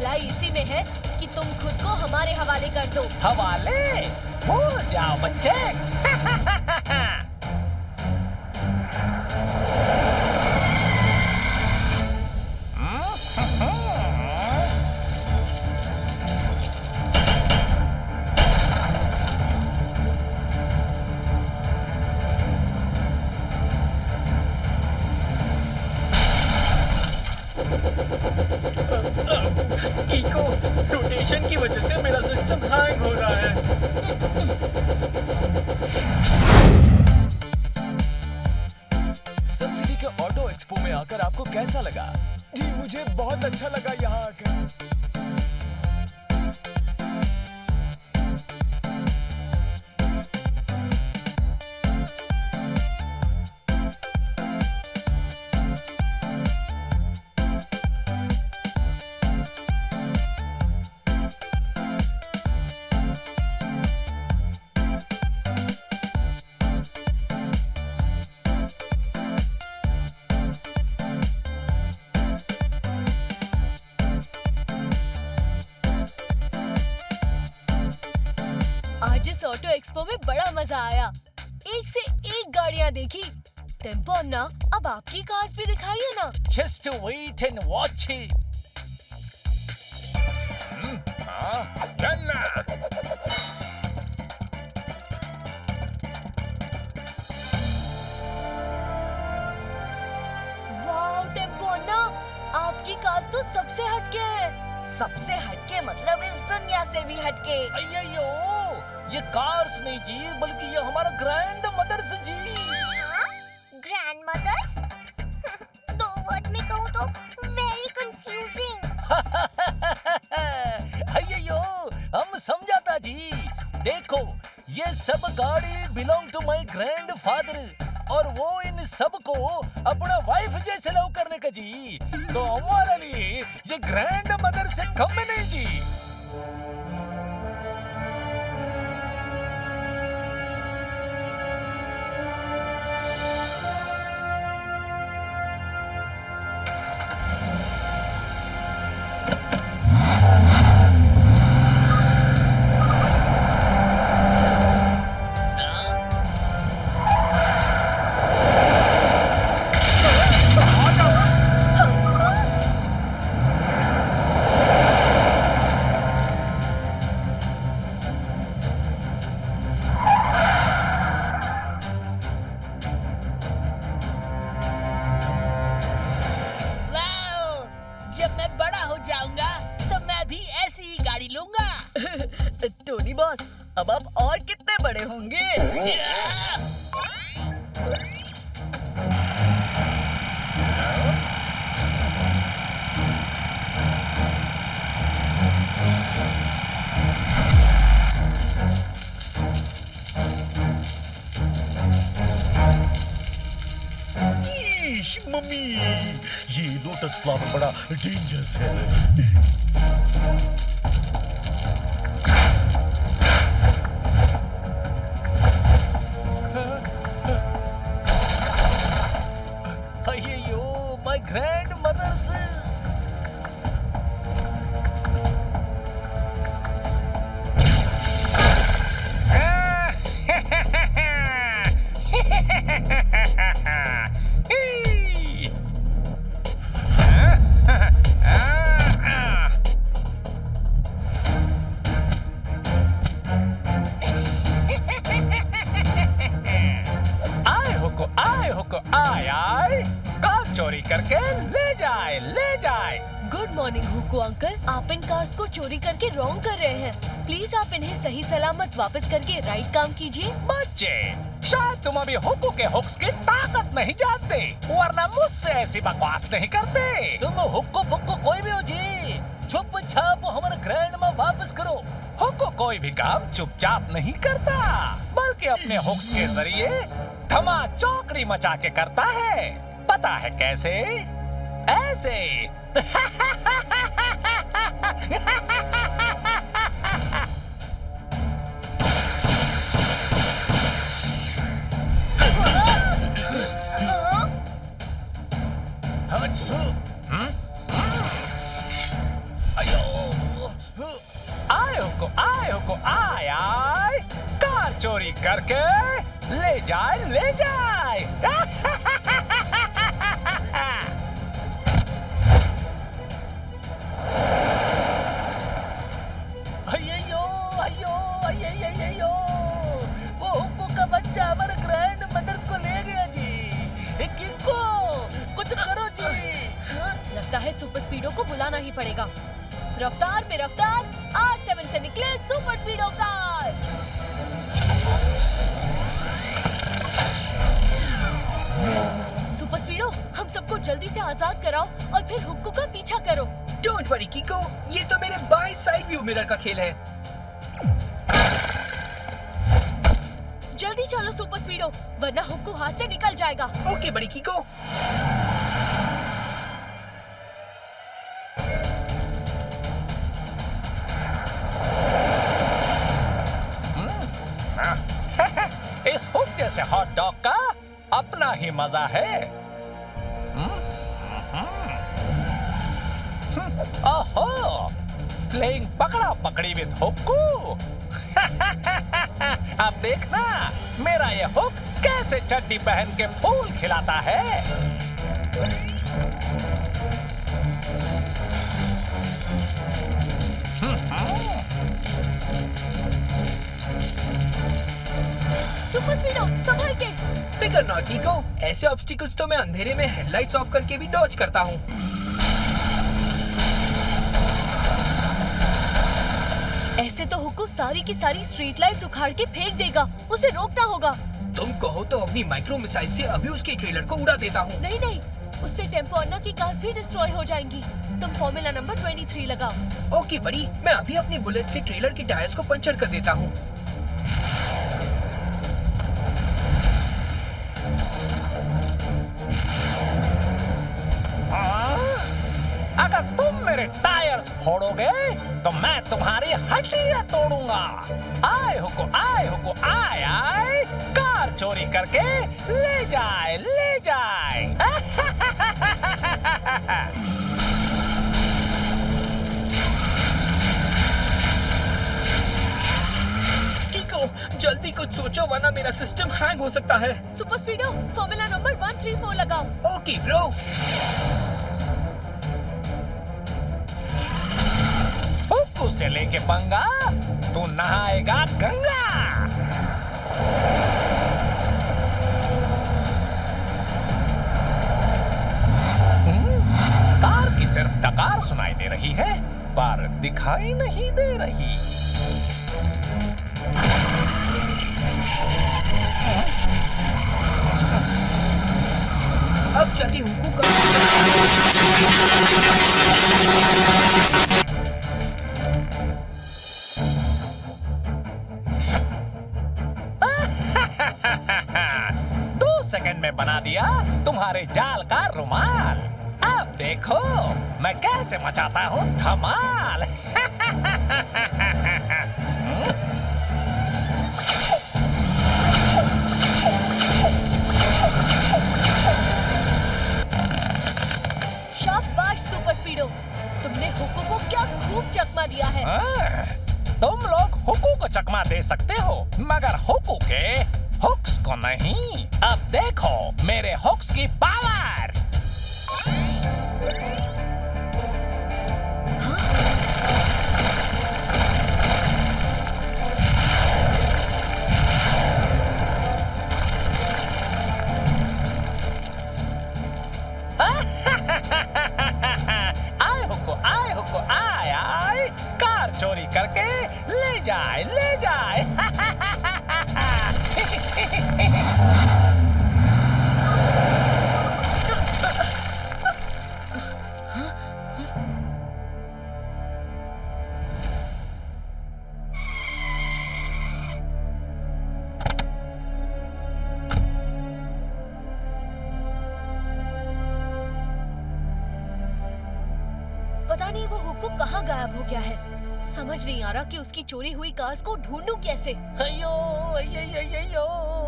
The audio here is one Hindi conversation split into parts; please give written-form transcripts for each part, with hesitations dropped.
भलाई इसी में है कि तुम खुद को हमारे हवाले कर दो। हवाले? भूल जाओ बच्चे। कीको, रोटेशन की वजह से मेरा सिस्टम हैंग हो रहा है। सन सिटी के ऑटो एक्सपो में आकर आपको कैसा लगा? जी मुझे बहुत अच्छा लगा यहाँ आकर। आज इस ऑटो एक्सपो में बड़ा मजा आया। एक से एक गाड़ियाँ देखी। टेम्पो अन्ना, अब आपकी कार्स भी दिखाइए ना। Just wait and watch it. चलना। वाह टेम्पो अन्ना, आपकी कार्स तो सबसे हटके है। सबसे हटके मतलब इस दुनिया से भी हटके। अय्यो, ये कार्स नहीं जी, बल्कि ये हमारा ग्रैंड मदर्स जी। Grand mothers? दो वर्ड में कहूँ तो वेरी कंफ्यूजिंग। अय्यो, हम समझाता जी। देखो, ये सब गाड़ी belong to my grandfather और वो इन सब को अपना वाइफ जैसे लव करने का जी। तो हमारे लिए ये ग्रैंड मदर से कम में नहीं जी। वाओ! जब मैं बड़ा हो जाऊंगा तो मैं भी ऐसी ही गाड़ी लूंगा। टोनी बॉस, अब आप और कितने बड़े होंगे? ईश, मम्मी, ये लोटस फ्लावर बड़ा डेंजरस है। अय्यो, माय ग्रैंड मदर्स। आए कार चोरी करके ले जाए। गुड मॉर्निंग हुको अंकल, आप इन कार्स को चोरी करके रॉन्ग कर रहे हैं। प्लीज आप इन्हें सही सलामत वापस करके राइट काम कीजिए। बच्चे, शायद तुम अभी हुको के हुक्स की ताकत नहीं जानते, वरना मुझसे ऐसी बकवास नहीं करते। तुम हुक्को फुक्को कोई भी हो जी, चुपचाप हमारे ग्रैंड में वापस करो। हुक्को कोई भी काम चुपचाप नहीं करता, बल्कि अपने हुक्स के जरिए धमा चौकड़ी मचा के करता है। पता है कैसे? ऐसे। अयो ले जाए ले जाए। अय्यो अय्यो अय्यो, वो हुक्को का बच्चा हमारे ग्रैंड मदर्स को ले गया जी। किको कुछ करो जी। लगता है सुपर स्पीडो को बुलाना ही पड़ेगा। रफ्तार पे रफ्तार, R7 से निकले सुपर स्पीडो कार। सुपर स्पीडो, हम सबको जल्दी से आजाद कराओ और फिर हुक्को का पीछा करो। डोंट वरी कीको, ये तो मेरे बाएं साइड व्यू मिरर का खेल है। जल्दी चलो सुपर स्पीडो, वरना हुक्को हाथ से निकल जाएगा। ओके बड़ी कीको। इस हुक जैसे हॉट डॉग का अपना ही मजा है। ओहो, प्लेइंग पकड़ा पकड़ी विद हुक्कू। अब देखना मेरा ये हुक कैसे चड्डी पहन के फूल खिलाता है। सुपर स्पीडो, संभल के। फिकर नॉट कीको, ऐसे ऑब्स्टिकल्स तो मैं अंधेरे में हेडलाइट्स ऑफ करके भी डॉज करता हूँ। ऐसे तो हुक्को सारी की सारी स्ट्रीट लाइट्स उखाड़ के फेंक देगा, उसे रोकना होगा। तुम कहो तो अपनी माइक्रो मिसाइल से अभी उसके ट्रेलर को उड़ा देता हूँ। नहीं नहीं, उससे टेम्पो अन्ना की कार्स भी डिस्ट्रॉय हो जाएंगी। तुम फॉर्मूला नंबर 23 लगाओ। ओके बड़ी, मैं अभी अपने बुलेट से ट्रेलर के टायर्स को पंचर कर देता हूँ। अगर तुम मेरे टायर्स फोड़ोगे तो मैं तुम्हारी हड्डियां तोड़ूंगा। आए हुक्को आए आए, कार चोरी करके ले जाए ले जाए। कीको, जल्दी कुछ सोचो वरना मेरा सिस्टम हैंग हो सकता है। सुपर स्पीडो, फॉर्मूला नंबर 134 लगाओ। Okay bro. हुक्कू से लेके पंगा, तू नहाएगा गंगा। कार की सिर्फ डकार सुनाई दे रही है, पर दिखाई नहीं दे रही। अब जाके हुक्कू का सेकंड में बना दिया तुम्हारे जाल का रुमाल। अब देखो मैं कैसे मचाता हूँ धमाल। शाबाश सुपर स्पीडो, तुमने हुक्को को क्या खूब चकमा दिया है। तुम लोग हुक्कू को चकमा दे सकते हो, मगर हुक्कू के हुक्स को नहीं। अब देखो मेरे हुक्स की पावर। आए हुक्को आए आए, कार चोरी करके ले जाए ले जाए। पता नहीं वो हुक्को कहाँ गायब हो गया है। समझ नहीं आ रहा कि उसकी चोरी हुई कार्स को ढूंढूं कैसे। अयो अयो,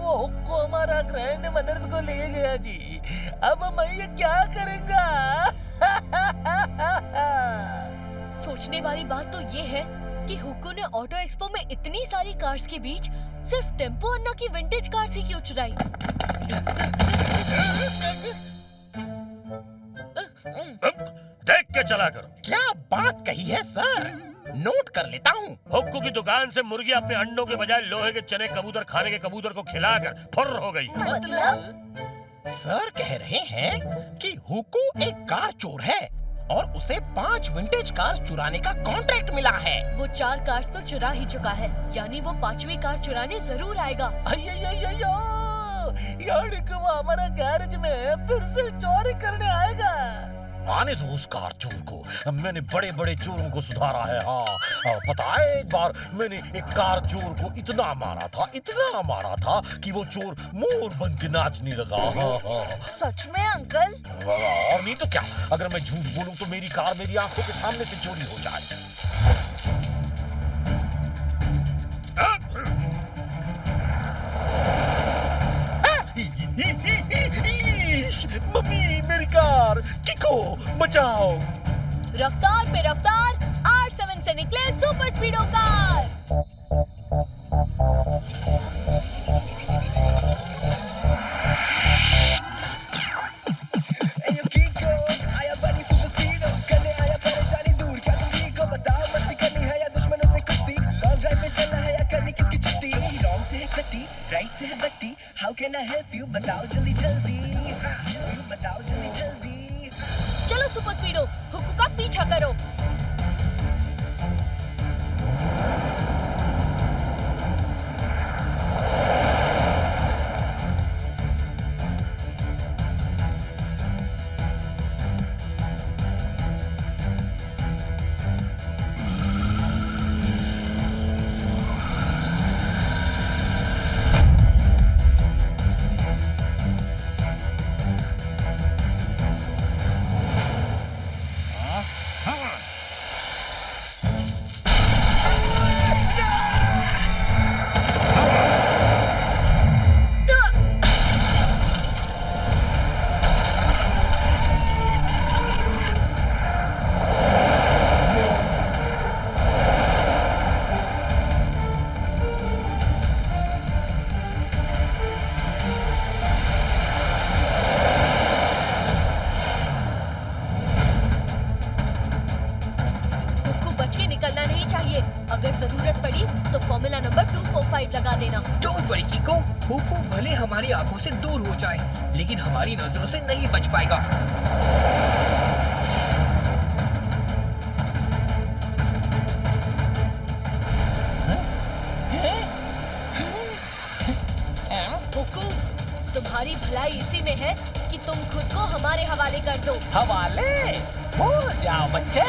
वो हुक्को हमारा ग्रैंड मदर्स को ले गया जी। अब मैं ये क्या करूंगा? सोचने वाली बात तो ये है कि हुक्कू ने ऑटो एक्सपो में इतनी सारी कार्स के बीच सिर्फ टेम्पो अन्ना की विंटेज कार्स ही क्यों चुराई? देख के चला करो। क्या बात कही है सर, नोट कर लेता हूँ। हुक्कू की दुकान से मुर्गी अपने अंडों के बजाय लोहे के चने कबूतर खाने के कबूतर को खिलाकर फुर्र हो गई। मतलब सर कह रहे हैं कि हुक्कू एक कार चोर है और उसे 5 विंटेज कार्स चुराने का कॉन्ट्रैक्ट मिला है। वो 4 कार्स तो चुरा ही चुका है, यानी वो 5वीं कार चुराने जरूर आएगा। यानी कि वो हमारा गैरेज में फिर से चोरी करने आएगा। आने दो उस कार चोर को, मैंने बड़े बड़े चोरों को सुधारा है। हाँ, पता है एक बार मैंने एक कार चोर को इतना मारा था कि वो चोर मोर बन के नाचने लगा। हाँ। सच में अंकल? और नहीं तो क्या, अगर मैं झूठ बोलूं तो मेरी कार मेरी आंखों के सामने से चोरी हो जाए। मम्मी मेरी कार, किको बचाओ। रफ्तार पे रफ्तार, R7 से निकले सुपर स्पीडो कार। चलो सुपर स्पीडो, हुक्कू का पीछा करो। अगर जरूरत पड़ी तो फॉर्मूला नंबर 245 लगा देना। डोंट वरी कीको, हुक्कू भले हमारी आंखों से दूर हो जाए, लेकिन हमारी नजरों से नहीं बच पाएगा। हुक्कू, तुम्हारी भलाई इसी में है कि तुम खुद को हमारे हवाले कर दो। हवाले? भूल जाओ बच्चे।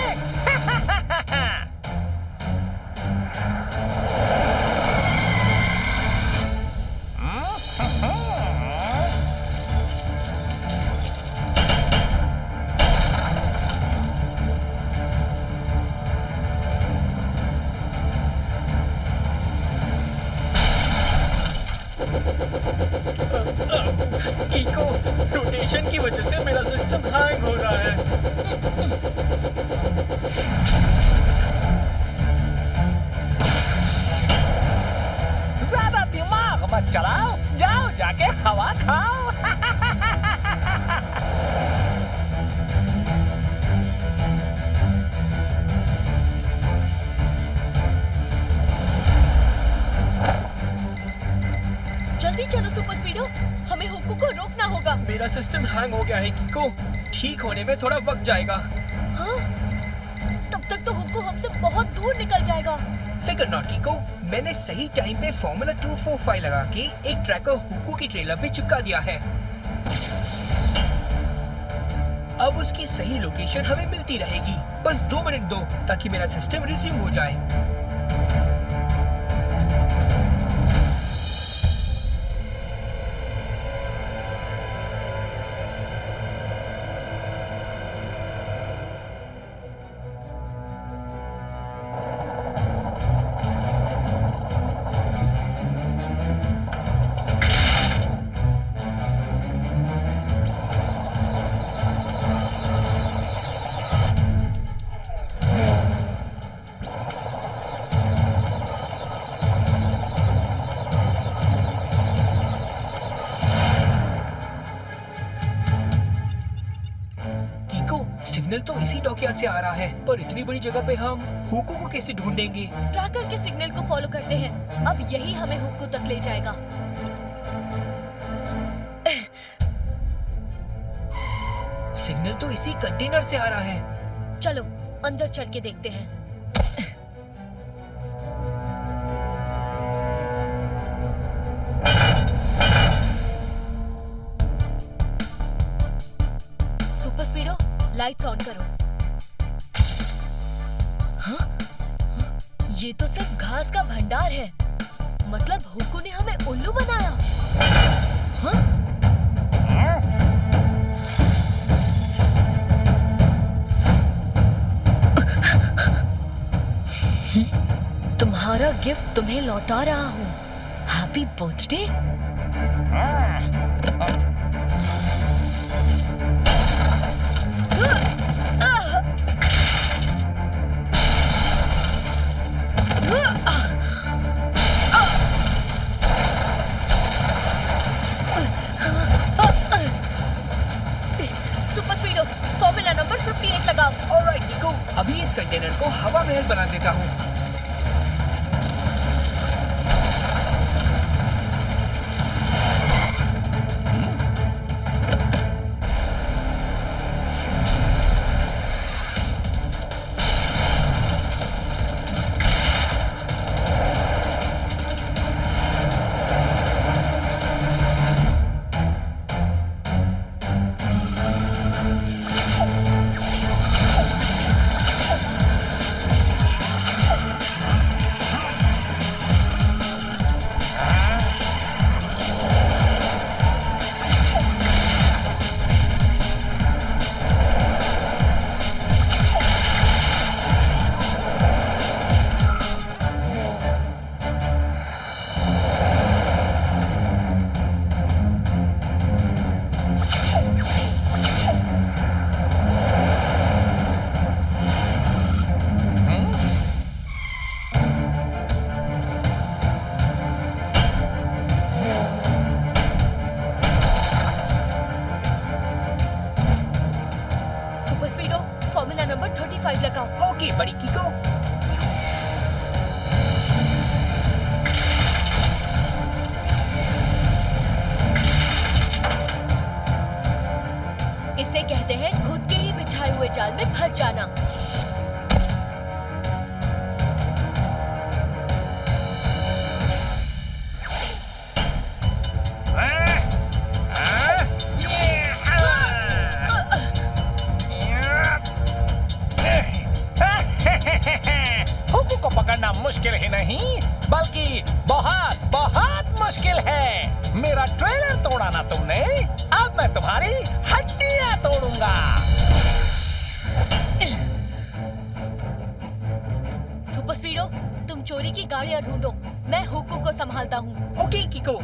कीको, रोटेशन की वजह से मेरा सिस्टम हैंग हो रहा है। ज्यादा दिमाग मत चलाओ, जाओ जाके हवा खाओ। जल्दी चलो सुपर स्पीडो, हमें हुक्कू को रोकना होगा। मेरा सिस्टम हैंग हो गया है कीको, ठीक होने में थोड़ा वक्त जाएगा। हाँ? तब तक तो हुक्कू हमसे बहुत दूर निकल जाएगा। फिकर नॉट कीको, मैंने सही टाइम पे फॉर्मूला 245 लगा के एक ट्रैकर हुक्कू की ट्रेलर पे चिपका दिया है। अब उसकी सही लोकेशन हमें मिलती रहेगी। बस 2 मिनट दो ताकि मेरा सिस्टम रिज्यूम हो जाए। सिग्नल तो इसी डॉकयार्ड से आ रहा है, पर इतनी बड़ी जगह पे हम हुको को कैसे ढूंढेंगे? ट्रैकर के सिग्नल को फॉलो करते हैं। अब यही हमें हुक्को तक ले जाएगा। सिग्नल तो इसी कंटेनर से आ रहा है। चलो अंदर चल के देखते हैं। सुपर स्पीडो, लाइट्स ऑन करो। हाँ? ये तो सिर्फ घास का भंडार है। मतलब हुक्को ने हमें उल्लू बनाया। हाँ? तुम्हारा गिफ्ट तुम्हें लौटा रहा हूँ। Happy birthday. Super स्पीडो, formula number 58 लगाओ। ऑलराइट निको, अभी इस कंटेनर को हवा महल बना देता हूँ। फॉर्मूला नंबर 35 लगाओ। ओके बड़ी कीको। इसे कहते हैं खुद के ही बिछाए हुए जाल में फंस जाना। हुक्को को पकड़ना मुश्किल ही नहीं बल्कि बहुत बहुत मुश्किल है। मेरा ट्रेलर तोड़ा ना तुमने, अब मैं तुम्हारी हड्डियां तोड़ूंगा। सुपर स्पीडो, तुम चोरी की गाड़ियां ढूंढो, मैं हुक्को को संभालता हूँ। Okay Kiko.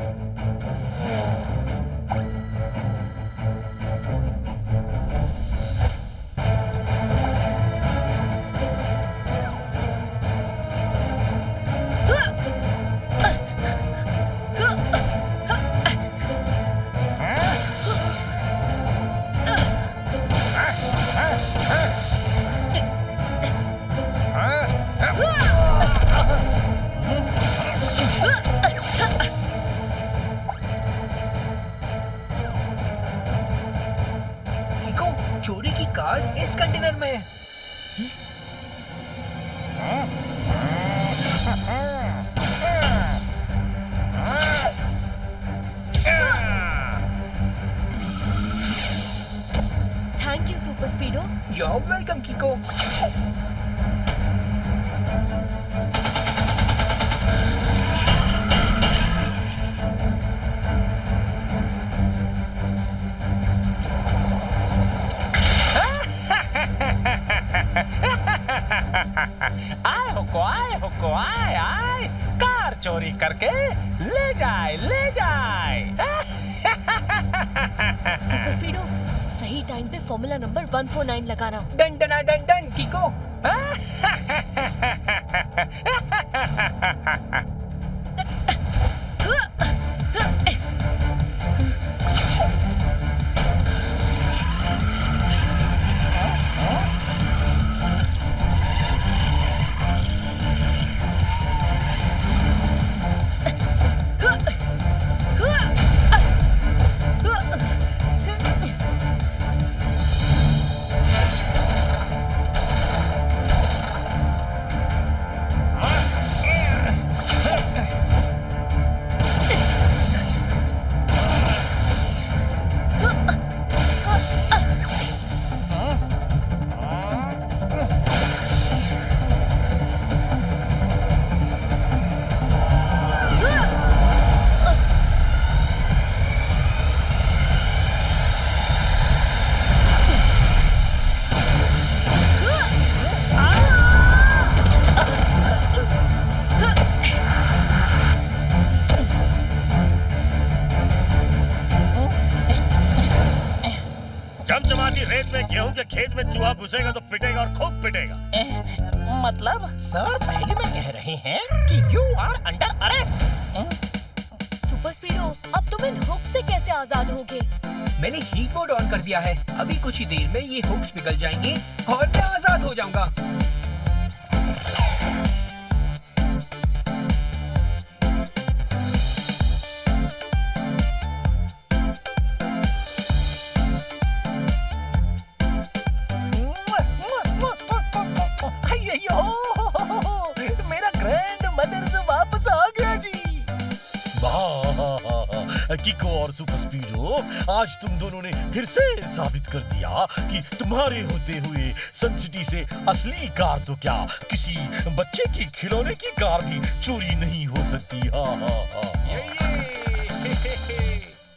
चोरी की कार्स इस कंटेनर में है। Thank you Super Speedo. You are welcome Kiko. आए हुक्को आए आए, कार चोरी करके ले जाए ले जाए। सुपर स्पीडो, सही टाइम पे फॉर्मूला नंबर 149 लगाना। Done done done done कीको। खेत में गेहूं के खेत में चूहा घुसेगा तो पिटेगा और खूब पिटेगा। मतलब सर पहले में कह रहे हैं कि you are under arrest. Super speedo, अब तुम इन हुक से कैसे आजाद होगे? मैंने हीट मोड ऑन कर दिया है। अभी कुछ ही देर में ये हुक्स पिघल जाएंगे और मैं आजाद हो जाऊंगा। मेरा ग्रैंड मदर वापस आ गया जी। वाह किको और सुपर स्पीडो, आज तुम दोनों ने फिर से साबित कर दिया कि तुम्हारे होते हुए सन सिटी से असली कार तो क्या, किसी बच्चे की खिलौने की कार भी चोरी नहीं हो सकती। हाँ हाँ हाँ।